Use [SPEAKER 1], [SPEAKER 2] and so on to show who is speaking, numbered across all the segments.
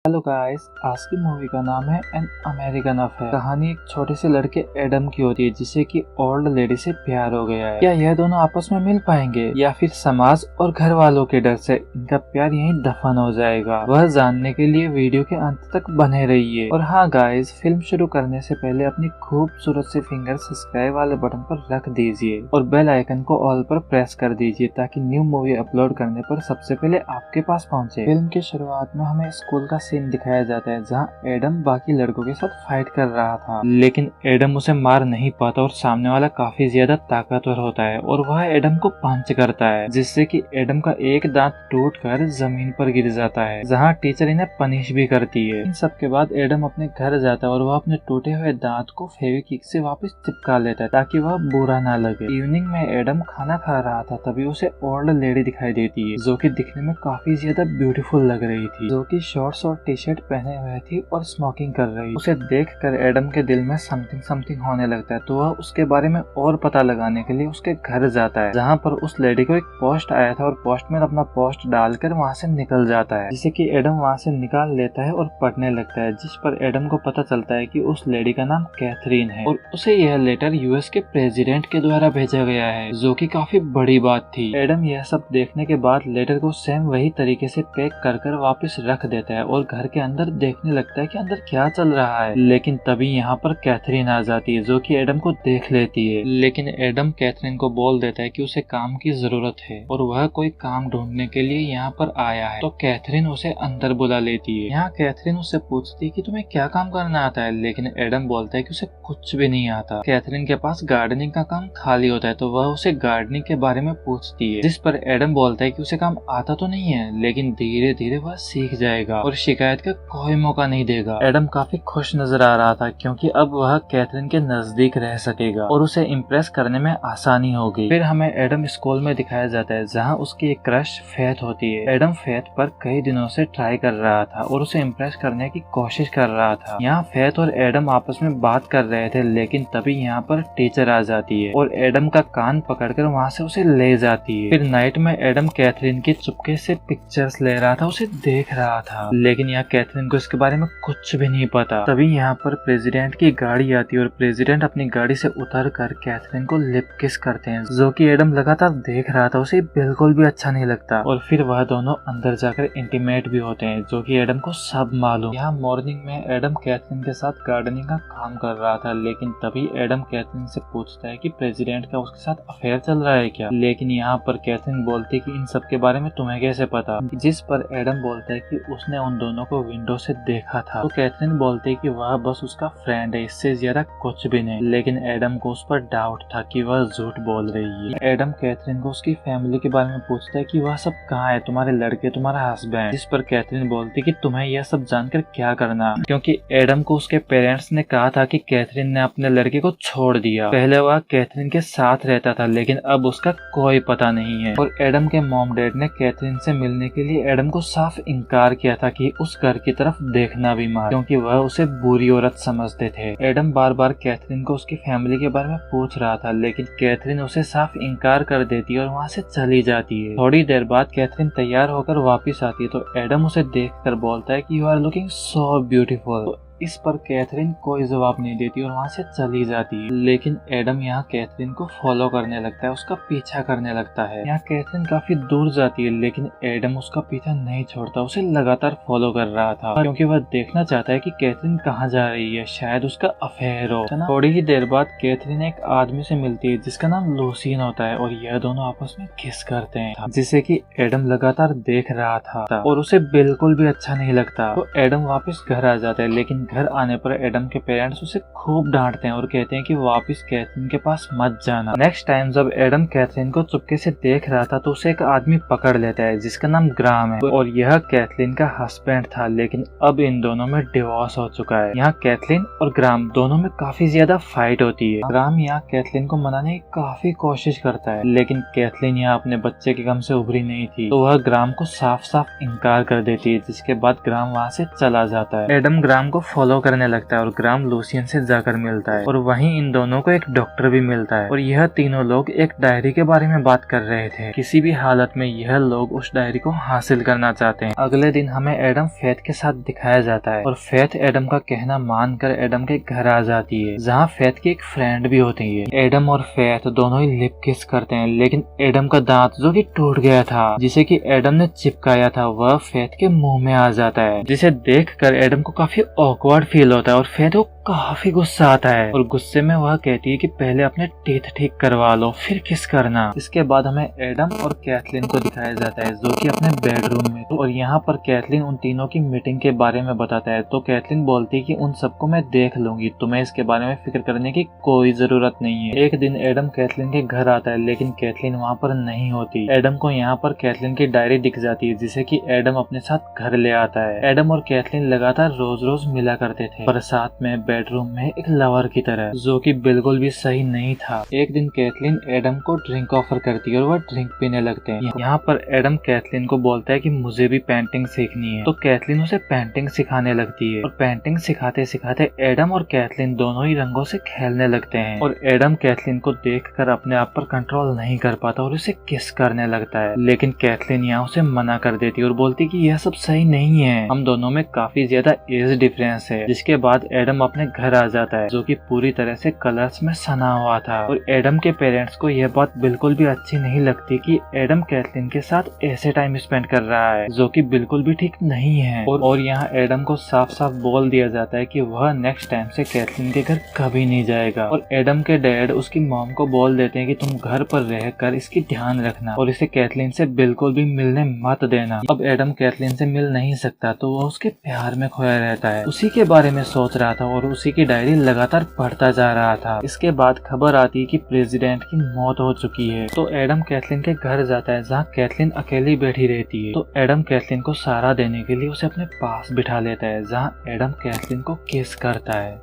[SPEAKER 1] Hello guys, आज की movie का नाम है एन अमेरिकन अफेयर। कहानी एक छोटे से लड़के एडम की होती है जिसे कि ओल्ड लेडी से प्यार हो गया है। क्या यह दोनों आपस में मिल पाएंगे या फिर समाज और घर वालों के डर से इनका प्यार यहीं दफन हो जाएगा? वह जानने के लिए वीडियो के अंत तक बने रहिए। और हाँ गाइस, फिल्म शुरू करने से पहले अपनी खूबसूरत से फिंगर सब्सक्राइब वाले बटन पर रख दीजिए और बेल आइकन को ऑल पर प्रेस कर दीजिए ताकि न्यू मूवी अपलोड करने पर सबसे पहले आपके पास पहुंचे। फिल्म की शुरुआत में हमें स्कूल का सीन दिखाया जाता है जहां एडम बाकी लड़कों के साथ फाइट कर रहा था, लेकिन एडम उसे मार नहीं पाता और सामने वाला काफी ज्यादा ताकतवर होता है और वह एडम को पंच करता है जिससे कि एडम का एक दांत टूटकर जमीन पर गिर जाता है, जहां टीचर इन्हें पनिश भी करती है। इन सब के बाद एडम अपने घर जाता है और वह अपने टूटे हुए दांत को फेविक्विक से वापस चिपका लेता है ताकि वह बुरा ना लगे। इवनिंग में एडम खाना खा रहा था, तभी उसे ओल्ड लेडी दिखाई देती है जो कि दिखने में काफी ज्यादा ब्यूटीफुल लग रही थी, जो कि शॉर्ट्स और टी शर्ट पहने हुए थी और स्मोकिंग कर रही। उसे देखकर एडम के दिल में समथिंग होने लगता है, तो वह उसके बारे में और पता लगाने के लिए उसके घर जाता है जहाँ पर उस लेडी को एक पोस्ट आया था और पोस्टमैन अपना पोस्ट डालकर वहाँ से निकल जाता है, जिसे कि एडम वहाँ से निकाल लेता है और पढ़ने लगता है, जिस पर एडम को पता चलता है कि उस लेडी का नाम कैथरीन है और उसे यह लेटर यूएस के प्रेसिडेंट के द्वारा भेजा गया है, जो कि काफी बड़ी बात थी। एडम यह सब देखने के बाद लेटर को सेम वही तरीके से पैक कर वापस रख देता है और घर के अंदर देखने लगता है कि अंदर क्या चल रहा है। लेकिन तभी यहाँ पर कैथरीन आ जाती है जो कि एडम को देख लेती है, लेकिन एडम कैथरीन को बोल देता है कि उसे काम की जरूरत है और वह कोई काम ढूंढने के लिए यहाँ पर आया है। तो कैथरीन उसे अंदर बुला लेती है। यहाँ कैथरीन उससे पूछती है कि तुम्हें क्या काम करना आता है, लेकिन एडम बोलता है कि उसे कुछ भी नहीं आता। कैथरीन के पास गार्डनिंग का काम खाली होता है, तो वह उसे गार्डनिंग के बारे में पूछती है, जिस पर एडम बोलता है कि उसे काम आता तो नहीं है लेकिन धीरे धीरे वह सीख जाएगा और शिकायत का कोई मौका नहीं देगा। एडम काफी खुश नजर आ रहा था क्योंकि अब वह कैथरीन के नजदीक रह सकेगा और उसे इम्प्रेस करने में आसानी होगी। फिर हमें एडम स्कूल में दिखाया जाता है जहां उसकी एक क्रश फेथ होती है। एडम फेथ पर कई दिनों से ट्राई कर रहा था और उसे इम्प्रेस करने की कोशिश कर रहा था। यहाँ फेथ और एडम आपस में बात कर रहे थे, लेकिन तभी यहाँ पर टीचर आ जाती है और एडम का कान पकड़कर वहाँ से उसे ले जाती है। फिर नाइट में एडम कैथरीन की चुपके से पिक्चर्स ले रहा था, उसे देख रहा था, लेकिन यहाँ कैथरीन को इसके बारे में कुछ भी नहीं पता। तभी यहाँ पर प्रेसिडेंट की गाड़ी आती है और प्रेसिडेंट अपनी गाड़ी से उतर कर कैथरीन को लिप किस करते हैं, जो कि एडम लगातार देख रहा था, उसे बिल्कुल भी अच्छा नहीं लगता। और फिर वह दोनों अंदर जाकर इंटीमेट भी होते हैं, जो कि एडम को सब मालूम। यहाँ मॉर्निंग में एडम कैथरीन के साथ गार्डनिंग का काम कर रहा था, लेकिन तभी एडम कैथरीन से पूछता है कि प्रेसिडेंट का उसके साथ अफेयर चल रहा है क्या, लेकिन यहाँ पर कैथरीन बोलती है कि इन सब के बारे में तुम्हें कैसे पता, जिस पर एडम बोलता है कि उसने उन दोनों को विंडो से देखा था। तो कैथरीन बोलती है कि वह बस उसका फ्रेंड है, इससे ज्यादा कुछ भी नहीं, लेकिन एडम को उस पर डाउट था कि वह झूठ बोल रही है। एडम कैथरीन को उसकी फैमिली के बारे में पूछता है कि वह सब कहाँ है, तुम्हारे लड़के, तुम्हारा हस्बैंड, जिस पर कैथरीन बोलती है कि तुम्हें यह सब जानकर क्या करना, क्योंकि एडम को उसके पेरेंट्स ने कहा था कि कैथरीन ने अपने लड़के को छोड़ दिया। पहले वह कैथरीन के साथ रहता था, लेकिन अब उसका कोई पता नहीं है। और एडम के मॉम डैड ने कैथरीन से मिलने के लिए एडम को साफ इनकार किया था कि उस घर की तरफ देखना भी मत, क्योंकि वह उसे बुरी औरत समझते थे। एडम बार बार कैथरीन को उसकी फैमिली के बारे में पूछ रहा था, लेकिन कैथरीन उसे साफ इनकार कर देती है और वहाँ से चली जाती है। थोड़ी देर बाद कैथरीन तैयार होकर वापस आती है, तो एडम उसे देखकर बोलता है कि you are looking so beautiful. इस पर कैथरीन कोई जवाब नहीं देती और वहाँ से चली जाती है, लेकिन एडम यहाँ कैथरीन को फॉलो करने लगता है, उसका पीछा करने लगता है। यहाँ कैथरीन काफी दूर जाती है, लेकिन एडम उसका पीछा नहीं छोड़ता, उसे लगातार फॉलो कर रहा था क्योंकि वह देखना चाहता है कि कैथरीन कहाँ जा रही है, शायद उसका अफेयर हो। थोड़ी ही देर बाद कैथरीन एक आदमी से मिलती है जिसका नाम लूसीन होता है और यह दोनों आपस में किस करते हैं, जिसे कि एडम लगातार देख रहा था और उसे बिल्कुल भी अच्छा नहीं लगता। तो एडम वापस घर आ जाता है, लेकिन घर आने पर एडम के पेरेंट्स उसे खूब डांटते हैं और कहते हैं कि वापस कैथरीन के पास मत जाना। नेक्स्ट टाइम जब एडम कैथरीन को चुपके से देख रहा था, तो उसे एक आदमी पकड़ लेता है जिसका नाम ग्राम है और यह कैथरीन का हस्बैंड था, लेकिन अब इन दोनों में डिवोर्स हो चुका है। यहाँ कैथरीन और ग्राम दोनों में काफी ज्यादा फाइट होती है। ग्राम यहाँ कैथरीन को मनाने की काफी कोशिश करता है, लेकिन कैथरीन यहाँ अपने बच्चे के गम से उभरी नहीं थी, तो वह ग्राम को साफ साफ इनकार कर देती है, जिसके बाद ग्राम वहाँ से चला जाता है। एडम ग्राम को फॉलो करने लगता है और ग्राम लूसियन से जाकर मिलता है और वहीं इन दोनों को एक डॉक्टर भी मिलता है और यह तीनों लोग एक डायरी के बारे में बात कर रहे थे। किसी भी हालत में यह लोग उस डायरी को हासिल करना चाहते हैं। अगले दिन हमें एडम फेथ के साथ दिखाया जाता है और फेथ एडम का कहना मानकर एडम के घर आ जाती है, जहाँ फेथ की एक फ्रेंड भी होती है। एडम और फेथ दोनों ही लिप किस करते हैं, लेकिन एडम का दांत जो कि टूट गया था, जिसे कि एडम ने चिपकाया था, वह फेथ के मुंह में आ जाता है, जिसे देखकर एडम को काफी ऑकवर्ड फील होता है और फेथ को काफी गुस्सा आता है और गुस्से में वह कहती है कि पहले अपने टीथ ठीक करवा लो फिर किस करना। इसके बाद हमें एडम और कैथलीन को दिखाया जाता है जो कि अपने बेडरूम में, और यहाँ पर कैथलीन उन तीनों की मीटिंग के बारे में बताता है। तो कैथलीन बोलती है कि उन सबको मैं देख लूंगी, तुम्हें इसके बारे में फिक्र करने की कोई जरूरत नहीं है। एक दिन एडम कैथलीन के घर आता है, लेकिन कैथलीन वहाँ पर नहीं होती। एडम को यहाँ पर कैथलीन की डायरी दिख जाती है, जिसे कि एडम अपने साथ घर ले आता है। एडम और कैथलीन लगातार रोज रोज मिला करते थे, पर साथ में बेडरूम में एक लवर की तरह, जो कि बिल्कुल भी सही नहीं था। एक दिन कैथलीन एडम को ड्रिंक ऑफर करती है और वह ड्रिंक पीने लगते हैं। यहाँ पर एडम कैथलीन को बोलता है कि मुझे भी पेंटिंग सीखनी है, तो कैथलीन उसे पेंटिंग सिखाने लगती है और पेंटिंग सिखाते सिखाते एडम और कैथलीन दोनों ही रंगों से खेलने लगते हैं और एडम कैथलीन को देखकर अपने आप पर कंट्रोल नहीं कर पाता और उसे किस करने लगता है, लेकिन कैथलीन यहाँ उसे मना कर देती है और बोलती कि यह सब सही नहीं है, हम दोनों में काफी ज्यादा एज डिफरेंस है। जिसके बाद एडम अपने घर आ जाता है, जो कि पूरी तरह से कलर्स में सना हुआ था और एडम के पेरेंट्स को यह बात बिल्कुल भी अच्छी नहीं लगती कि एडम कैथलीन के साथ ऐसे टाइम स्पेंड कर रहा है, जो कि बिल्कुल भी ठीक नहीं है। और यहाँ एडम को साफ साफ बोल दिया जाता है कि वह नेक्स्ट टाइम से कैथलीन के घर कभी नहीं जाएगा और एडम के डैड उसकी मॉम को बोल देते हैं कि तुम घर पर रहकर इसकी ध्यान रखना और इसे कैथलीन से बिल्कुल भी मिलने मत देना। अब एडम कैथलीन से मिल नहीं सकता, तो वो उसके प्यार में खोया रहता है। उसी के बारे में सोच रहा था और उसी की डायरी लगातार पढ़ता जा रहा था। इसके बाद खबर आती है कि प्रेसिडेंट की मौत हो चुकी है, तो एडम कैथलीन के घर जाता है, जहाँ कैथलीन अकेली बैठी रहती है। तो एडम कैथलीन को सहारा देने के लिए उसे अपने पास बिठा लेता है, जहाँ एडम कैथलीन को किस करता है,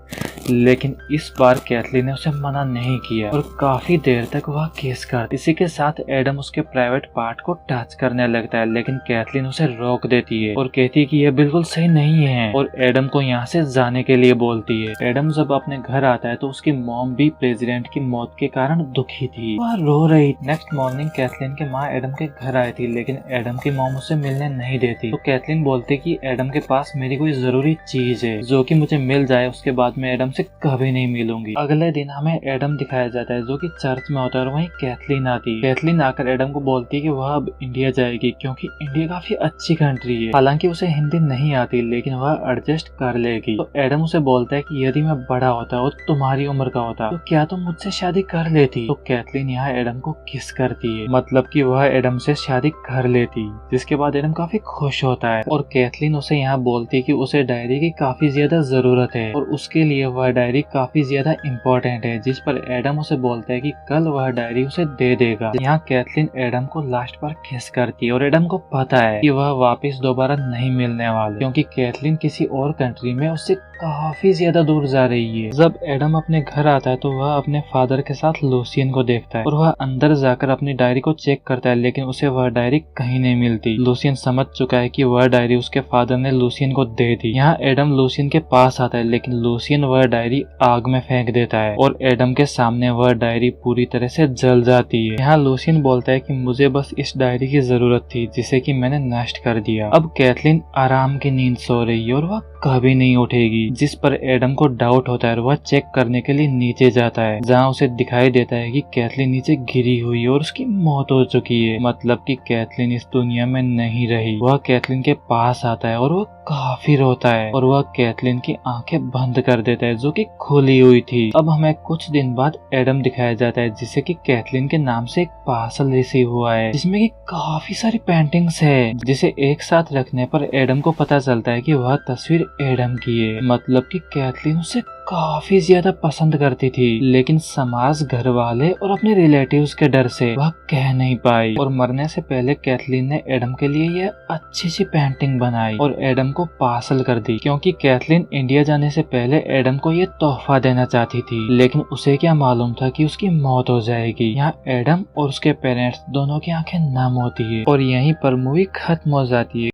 [SPEAKER 1] लेकिन इस बार कैथलीन ने उसे मना नहीं किया और काफी देर तक वह किस करती। इसी के साथ एडम उसके प्राइवेट पार्ट को टच करने लगता है, लेकिन कैथलीन उसे रोक देती है और कहती है कि यह बिल्कुल सही नहीं है और एडम को यहाँ से जाने के लिए बोलती है। एडम जब अपने घर आता है तो उसकी मॉम भी प्रेसिडेंट की मौत के कारण दुखी थी, वह रो रही। नेक्स्ट मॉर्निंग कैथलीन की माँ एडम के घर आई थी, लेकिन एडम की मॉम उसे मिलने नहीं देती। तो कैथलीन बोलती कि एडम के पास मेरी कोई जरूरी चीज है जो कि मुझे मिल जाए, उसके बाद मैं एडम से कभी नहीं मिलूंगी। अगले दिन हमें एडम दिखाया जाता है, जो कि चर्च में होता है और वहीं कैथलीन आती है। कैथलीन आकर एडम को बोलती है कि वह अब इंडिया जाएगी, क्योंकि इंडिया काफी अच्छी कंट्री है। हालांकि उसे हिंदी नहीं आती, लेकिन वह एडजस्ट कर लेगी। तो एडम उसे बोलता है कि यदि मैं बड़ा होता और तुम्हारी उम्र का होता तो क्या तुम मुझसे शादी कर लेती। तो कैथलीन यहाँ एडम को किस करती है, मतलब कि वह एडम से शादी कर लेती, जिसके बाद एडम काफी खुश होता है और कैथलीन उसे यहाँ बोलती है कि उसे डायरी की काफी ज्यादा जरूरत है और उसके लिए वह डायरी काफी ज्यादा इम्पोर्टेंट है, जिस पर एडम उसे बोलता है कि कल वह डायरी उसे दे देगा। यहाँ कैथलीन एडम को लास्ट पर किस करती है और एडम को पता है कि वह वापस दोबारा नहीं मिलने वाले, क्योंकि कैथलीन किसी और कंट्री में उससे काफी ज्यादा दूर जा रही है। जब एडम अपने घर आता है तो वह अपने फादर के साथ लूसियन को देखता है और वह अंदर जाकर अपनी डायरी को चेक करता है, लेकिन उसे वह डायरी कहीं नहीं मिलती। लूसियन समझ चुका है कि वह डायरी उसके फादर ने लूसियन को दे दी। यहाँ एडम लूसियन के पास आता है, लेकिन लूसियन वह डायरी आग में फेंक देता है और एडम के सामने वह डायरी पूरी तरह से जल जाती है। यहाँ लूसियन बोलता है कि मुझे बस इस डायरी की जरूरत थी, जिसे कि मैंने नष्ट कर दिया। अब कैथलीन आराम की नींद सो रही है और वह कभी नहीं उठेगी, जिस पर एडम को डाउट होता है और वह चेक करने के लिए नीचे जाता है, जहां उसे दिखाई देता है कि कैथलीन नीचे गिरी हुई है और उसकी मौत हो चुकी है, मतलब कि कैथलीन इस दुनिया में नहीं रही। वह कैथलीन के पास आता है और वह काफी रोता है और वह कैथलीन की आंखें बंद कर देता है, जो कि खुली हुई थी। अब हमें कुछ दिन बाद एडम दिखाया जाता है, जिसे कि कैथलीन के नाम से एक पार्सल रिसीव हुआ है, जिसमें कि काफी सारी पेंटिंग्स है, जिसे एक साथ रखने पर एडम को पता चलता है कि वह तस्वीर एडम की है, मतलब कि कैथलीन उसे काफी ज्यादा पसंद करती थी, लेकिन समाज, घर वाले और अपने रिलेटिव्स के डर से वह कह नहीं पाई और मरने से पहले कैथलीन ने एडम के लिए यह अच्छी सी पेंटिंग बनाई और एडम को पार्सल कर दी, क्योंकि कैथलीन इंडिया जाने से पहले एडम को यह तोहफा देना चाहती थी, लेकिन उसे क्या मालूम था कि उसकी मौत हो जाएगी। यहाँ एडम और उसके पेरेंट्स दोनों की आंखें नम होती है और यहीं पर मूवी खत्म हो जाती है।